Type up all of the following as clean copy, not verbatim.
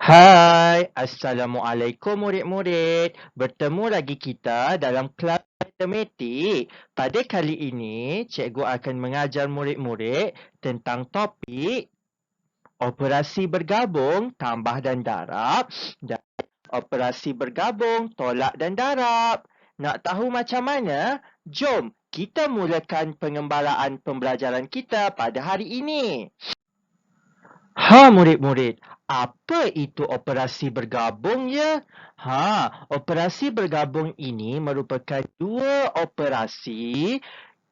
Hai, Assalamualaikum murid-murid. Bertemu lagi kita dalam kelas matematik. Pada kali ini, cikgu akan mengajar murid-murid tentang topik operasi bergabung, tambah dan darab dan operasi bergabung, tolak dan darab. Nak tahu macam mana? Jom kita mulakan pengembaraan pembelajaran kita pada hari ini. Murid-murid, apa itu operasi bergabung ya? Operasi bergabung ini merupakan dua operasi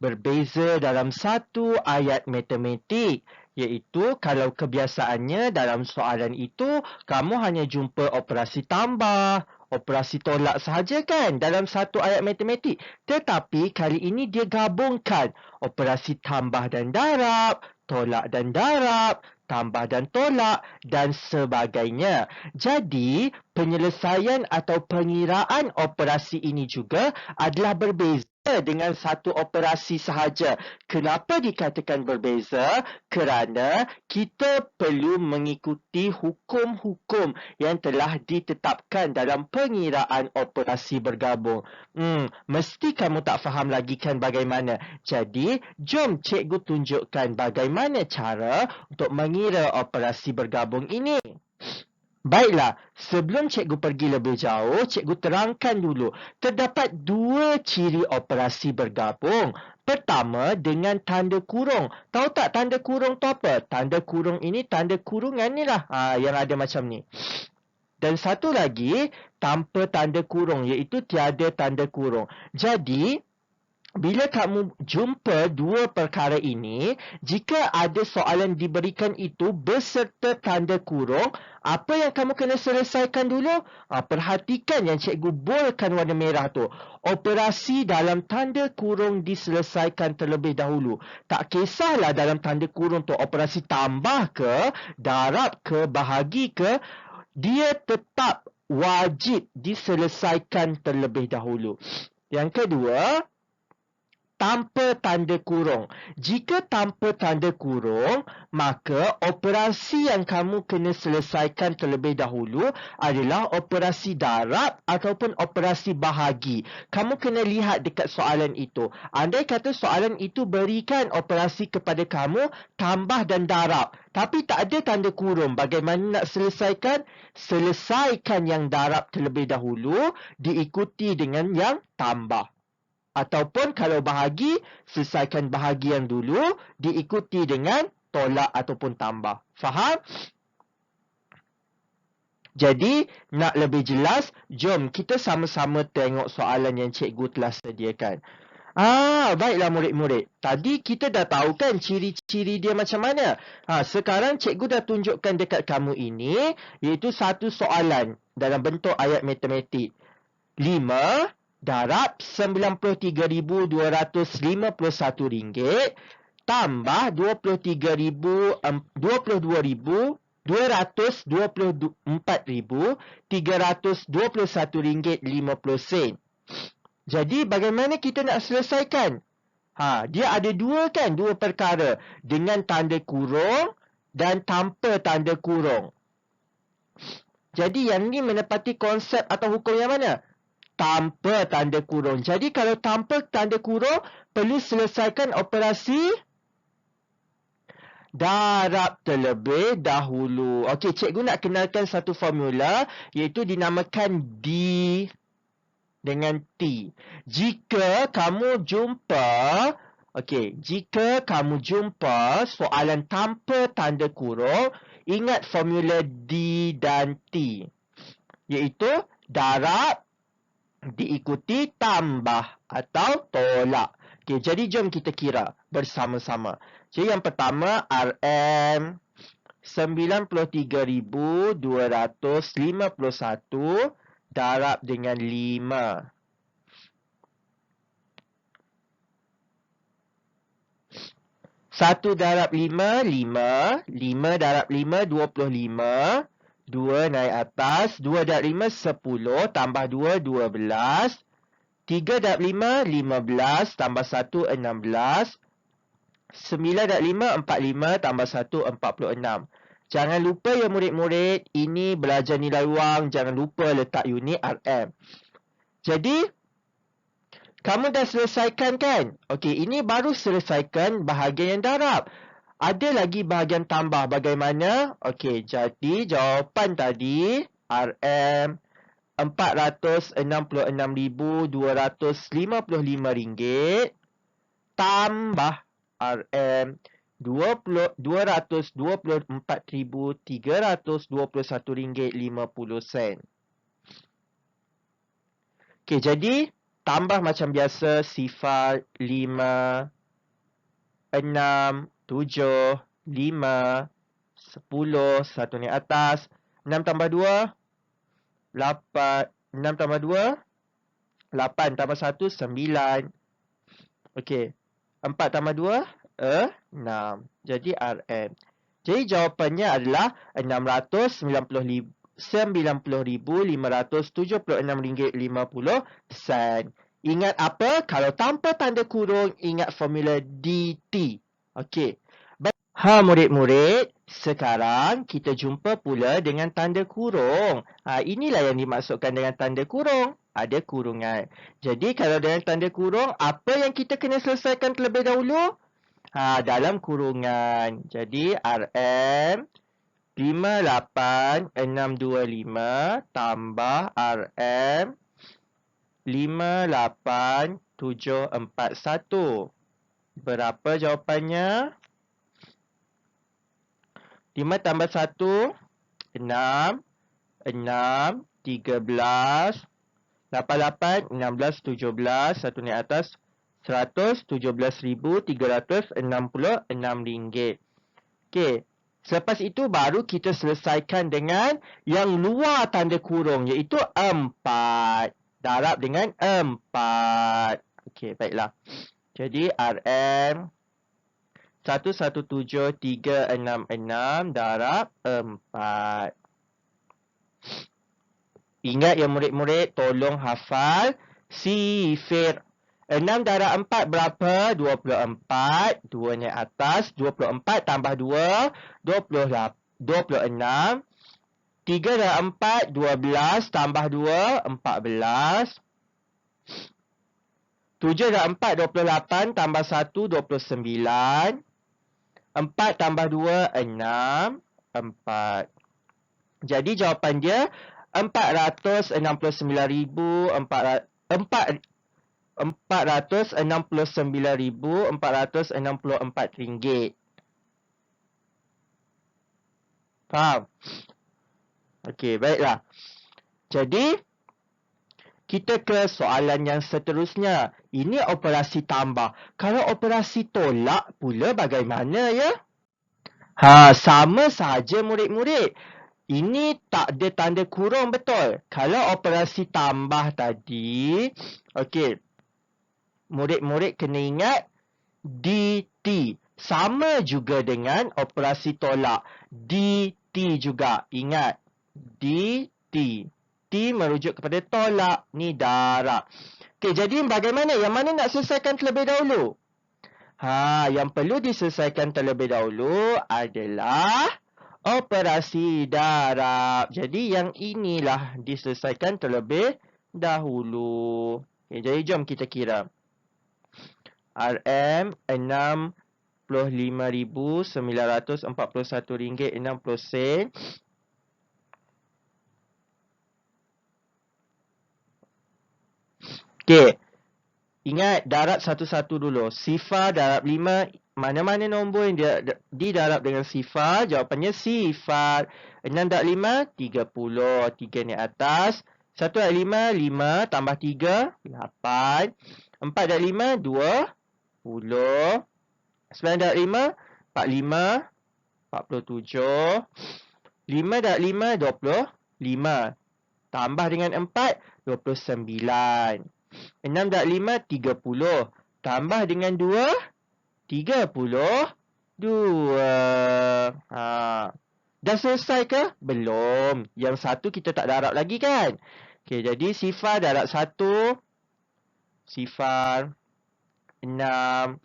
berbeza dalam satu ayat matematik. Iaitu kalau kebiasaannya dalam soalan itu, kamu hanya jumpa operasi tambah, operasi tolak sahaja kan dalam satu ayat matematik. Tetapi kali ini dia gabungkan operasi tambah dan darab, tolak dan darab, tambah dan tolak dan sebagainya. Jadi, penyelesaian atau pengiraan operasi ini juga adalah berbeza dengan satu operasi sahaja. Kenapa dikatakan berbeza? Kerana kita perlu mengikuti hukum-hukum yang telah ditetapkan dalam pengiraan operasi bergabung. Mesti kamu tak faham lagi kan bagaimana. Jadi, jom cikgu tunjukkan bagaimana cara untuk mengira operasi bergabung ini. Baiklah, sebelum cikgu pergi lebih jauh, cikgu terangkan dulu. Terdapat dua ciri operasi bergabung. Pertama, dengan tanda kurung. Tahu tak tanda kurung tu apa? Tanda kurung ini, tanda kurungan ni lah yang ada macam ni. Dan satu lagi, tanpa tanda kurung, iaitu tiada tanda kurung. Jadi, bila kamu jumpa dua perkara ini, jika ada soalan diberikan itu beserta tanda kurung, apa yang kamu kena selesaikan dulu? Perhatikan yang cikgu bolkan warna merah tu. Operasi dalam tanda kurung diselesaikan terlebih dahulu. Tak kisahlah dalam tanda kurung tu operasi tambah ke, darab ke, bahagi ke, dia tetap wajib diselesaikan terlebih dahulu. Yang kedua, tanpa tanda kurung. Jika tanpa tanda kurung, maka operasi yang kamu kena selesaikan terlebih dahulu adalah operasi darab ataupun operasi bahagi. Kamu kena lihat dekat soalan itu. Andai kata soalan itu berikan operasi kepada kamu tambah dan darab, tapi tak ada tanda kurung. Bagaimana nak selesaikan? Selesaikan yang darab terlebih dahulu, diikuti dengan yang tambah. Ataupun kalau bahagi, selesaikan bahagian dulu, diikuti dengan tolak ataupun tambah. Faham? Jadi, nak lebih jelas, jom kita sama-sama tengok soalan yang cikgu telah sediakan. Baiklah murid-murid. Tadi kita dah tahu kan ciri-ciri dia macam mana? Sekarang cikgu dah tunjukkan dekat kamu ini, iaitu satu soalan dalam bentuk ayat matematik. 5 darab RM93,251 tambah RM22,321.50. Jadi bagaimana kita nak selesaikan? Dia ada dua kan, dua perkara. Dengan tanda kurung dan tanpa tanda kurung. Jadi yang ni menepati konsep atau hukum yang mana? Tanpa tanda kurung. Jadi kalau tanpa tanda kurung, perlu selesaikan operasi darab terlebih dahulu. Okey, cikgu nak kenalkan satu formula, iaitu dinamakan D dengan T. Jika kamu jumpa soalan tanpa tanda kurung, ingat formula D dan T. Iaitu darab diikuti tambah atau tolak. Okey, jadi jom kita kira bersama-sama. Jadi yang pertama, RM 93,251 darab dengan 5. Satu darab 5, 5. 5 darab 5, 25. 2 naik atas. 2 darab 5, 10. Tambah 2, 12. 3 darab 5, 15. Tambah 1, 16. 9 darab 5, 45. Tambah 1, 46. Jangan lupa ya murid-murid, ini belajar nilai wang, jangan lupa letak unit RM. Jadi, kamu dah selesaikan kan? Okey, ini baru selesaikan bahagian yang darab. Ada lagi bahagian tambah bagaimana? Okey, jadi jawapan tadi RM RM466,255 tambah RM 224,321 ringgit 50 sen. Okey, jadi tambah macam biasa sifar 5, 6, 7, 5, 10, satu ni atas. 6 tambah 2, 8. 6 tambah 2, 8 tambah 1, 9. Okey. 4 tambah 2, 6. Jadi RM. Jadi jawapannya adalah RM90,576.50 Ingat apa? Kalau tanpa tanda kurung, ingat formula DT. Okey. Ha murid-murid, sekarang kita jumpa pula dengan tanda kurung. Inilah yang dimaksudkan dengan tanda kurung. Ada kurungan. Jadi kalau dengan tanda kurung, apa yang kita kena selesaikan terlebih dahulu? Dalam kurungan. Jadi RM 58625 tambah RM 58741. Berapa jawapannya? 5 tambah 1, 6, 6, 13, 88, 16, 17, satu ni atas, RM117,366. Okey. Selepas itu baru kita selesaikan dengan yang luar tanda kurung iaitu 4. Darab dengan 4. Okey, baiklah. Jadi RM 117,366 darab 4. Ingat ya murid-murid, tolong hafal sifir. 6 darab 4 berapa? 24. 2 ni atas. 24 tambah 2. 26. 3 darab 4. 12 tambah 2. 14. 7 darab 4. 28 tambah 1. 29. 4 tambah 2. 6. 4. Jadi jawapan dia 469,464 ringgit. Faham? Okey, baiklah. Jadi, kita ke soalan yang seterusnya. Ini operasi tambah. Kalau operasi tolak pula bagaimana ya? Sama saja murid-murid. Ini tak ada tanda kurung betul. Kalau operasi tambah tadi, okey. Murid-murid kena ingat DT. Sama juga dengan operasi tolak. DT juga. Ingat. DT. T merujuk kepada tolak. Ni darab. Okey, jadi bagaimana? Yang mana nak selesaikan terlebih dahulu? Yang perlu diselesaikan terlebih dahulu adalah operasi darab. Jadi yang inilah diselesaikan terlebih dahulu. Okay, jadi jom kita kira. RM RM65,941.60. Okey. Ingat darab satu-satu dulu. Sifar darab 5. Mana-mana nombor yang didarab dengan sifar, jawapannya sifar. 6 darab 5, 30. 3 ni atas. 1 darab 5, 5 tambah 3, 8. 4 darab 5, 20. 9 darab 5, 45, 47. 5 darab 5, 25. Tambah dengan 4, 29. 6 darab 5, 30. Tambah dengan 2, 32. Dah selesai ke? Belum. Yang satu kita tak darab lagi kan? Okey, jadi sifar darab 1. Sifar 6,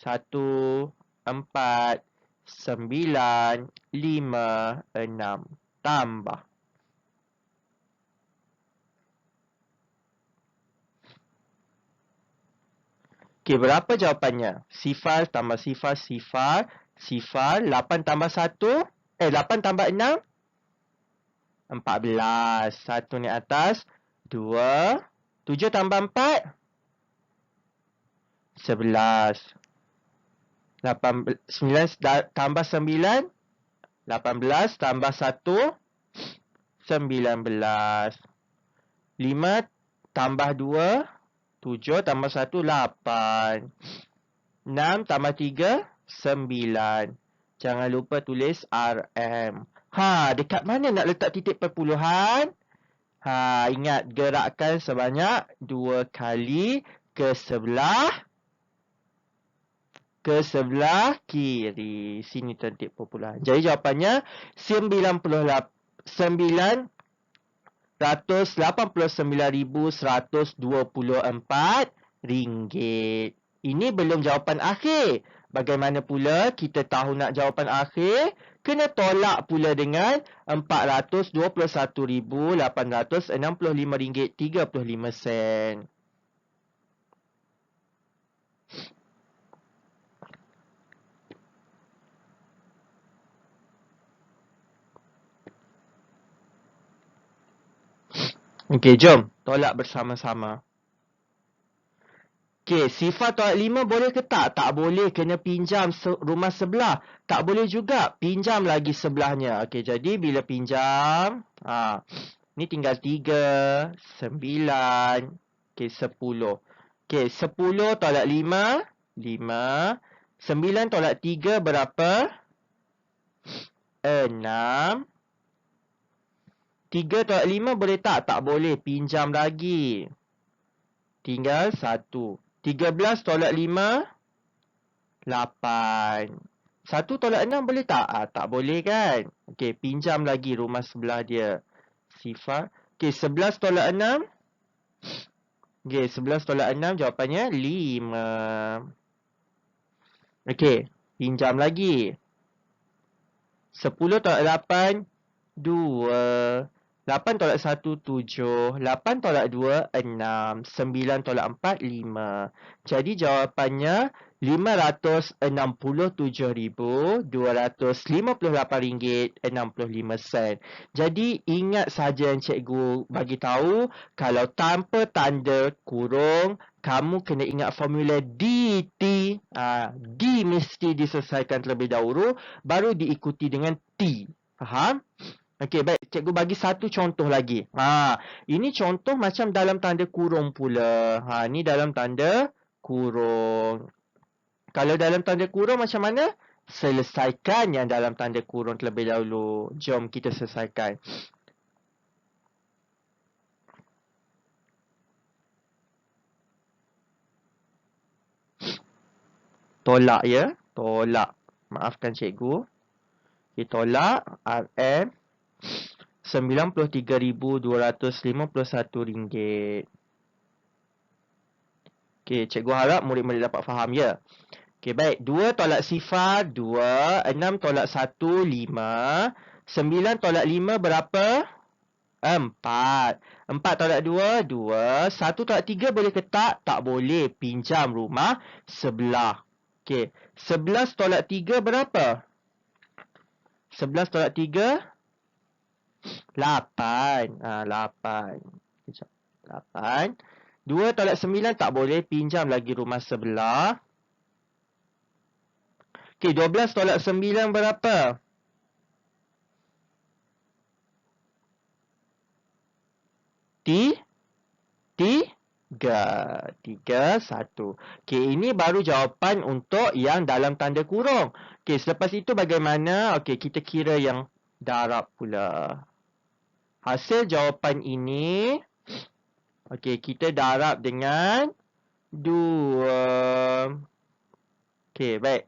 1, 4, 9, 5, 6. Tambah. Okey, berapa jawapannya? Sifar tambah sifar, sifar, sifar. 8 tambah 1. 8 tambah 6. 14. 1 ni atas. 2. 7 tambah 4. 11. 9 tambah 9. 18 tambah 1. 19. 5 tambah 2. 7 tambah 1. 8. 6 tambah 3. 9. Jangan lupa tulis RM. Dekat mana nak letak titik perpuluhan? Ingat gerakkan sebanyak 2 kali ke sebelah kiri. Sini titik perpuluhan. Jadi jawapannya 989,124 ringgit. Ini belum jawapan akhir. Bagaimana pula kita tahu nak jawapan akhir? Kena tolak pula dengan RM421,865.35. Okey, jom tolak bersama-sama. Okey, sifar tolak 5 boleh ke tak? Tak boleh, kena pinjam rumah sebelah. Tak boleh juga, pinjam lagi sebelahnya. Okey, jadi bila pinjam, ni tinggal 3, 9, okey 10. Okey, 10 tolak 5, 5. 9 tolak 3 berapa? 6. 3 tolak 5 boleh tak? Tak boleh, pinjam lagi. Tinggal 1. 13 tolak 5, 8. 1 tolak 6 boleh tak? Tak boleh kan? Okey, pinjam lagi rumah sebelah dia. Sifar. Okey, 11 tolak 6. Okey, 11 tolak 6 jawapannya 5. Okey, pinjam lagi. 10 tolak 8, 2. 8 tolak 1, 7. 8 tolak 2, 6. 9 tolak 4, 5. Jadi jawapannya RM567,258.65. Jadi ingat saja yang cikgu bagi tahu, kalau tanpa tanda kurung, kamu kena ingat formula DT. D mesti diselesaikan terlebih dahulu, baru diikuti dengan T. Faham? Okey, baik. Cikgu bagi satu contoh lagi. Ini contoh macam dalam tanda kurung pula. Ni dalam tanda kurung. Kalau dalam tanda kurung macam mana? Selesaikan yang dalam tanda kurung terlebih dahulu. Jom kita selesaikan. Tolak ya. Tolak. Maafkan cikgu. Kita tolak RM RM93,251. Okey, cikgu harap murid-murid dapat faham ya. Okey, baik. 2 tolak sifar, 2. 6 tolak 1, 5. 9 tolak 5 berapa? 4. 4 tolak 2, 2. 1 tolak 3 boleh ke tak? Tak boleh. Pinjam rumah sebelah. Okey. 11 tolak 3 berapa? 11 tolak 3? 8. 8. 8. 2 tolak 9 tak boleh. Pinjam lagi rumah sebelah. Okey, 12 tolak 9 berapa? Tiga. 1. Okey, ini baru jawapan untuk yang dalam tanda kurung. Okey, selepas itu bagaimana? Okey, kita kira yang darab pula. Hasil jawapan ini, okey, kita darab dengan 2. Okey, baik.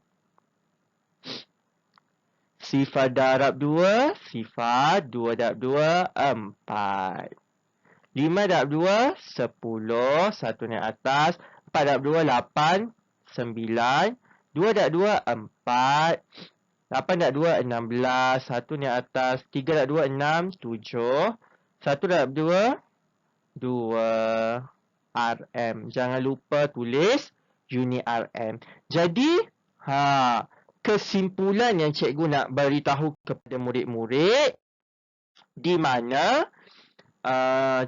Sifar darab 2, sifar 2 darab 2, 4. 5 darab 2, 10. 1 naik atas. 4 darab 2, 8. 9. 2 darab 2, 4. 8 darab 2, 16. 1 ni atas. 3 darab 2, 6. 7. 1 darab 2, 2 RM. Jangan lupa tulis unit RM. Jadi, kesimpulan yang cikgu nak beritahu kepada murid-murid, di mana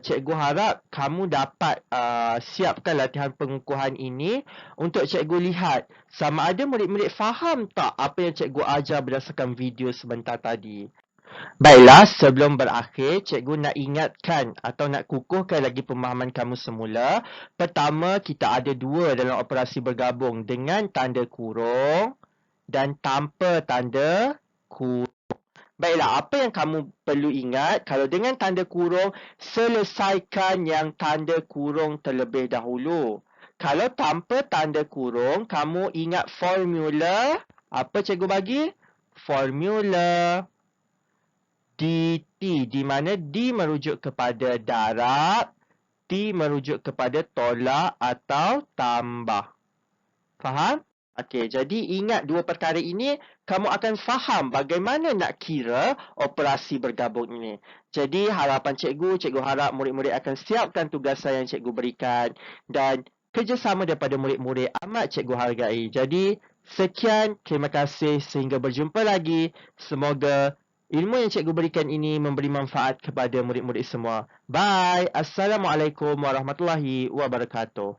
cikgu harap kamu dapat siapkan latihan pengukuhan ini untuk cikgu lihat sama ada murid-murid faham tak apa yang cikgu ajar berdasarkan video sebentar tadi. Baiklah, sebelum berakhir, cikgu nak ingatkan atau nak kukuhkan lagi pemahaman kamu semula. Pertama, kita ada dua dalam operasi bergabung dengan tanda kurung dan tanpa tanda kurung. Baiklah, apa yang kamu perlu ingat, kalau dengan tanda kurung, selesaikan yang tanda kurung terlebih dahulu. Kalau tanpa tanda kurung, kamu ingat formula. Apa cikgu bagi? Formula dt, di mana d merujuk kepada darab, t merujuk kepada tolak atau tambah. Faham? Okey, jadi ingat dua perkara ini, kamu akan faham bagaimana nak kira operasi bergabung ini. Jadi harapan cikgu harap murid-murid akan siapkan tugasan yang cikgu berikan dan kerjasama daripada murid-murid amat cikgu hargai. Jadi sekian, terima kasih sehingga berjumpa lagi. Semoga ilmu yang cikgu berikan ini memberi manfaat kepada murid-murid semua. Bye. Assalamualaikum warahmatullahi wabarakatuh.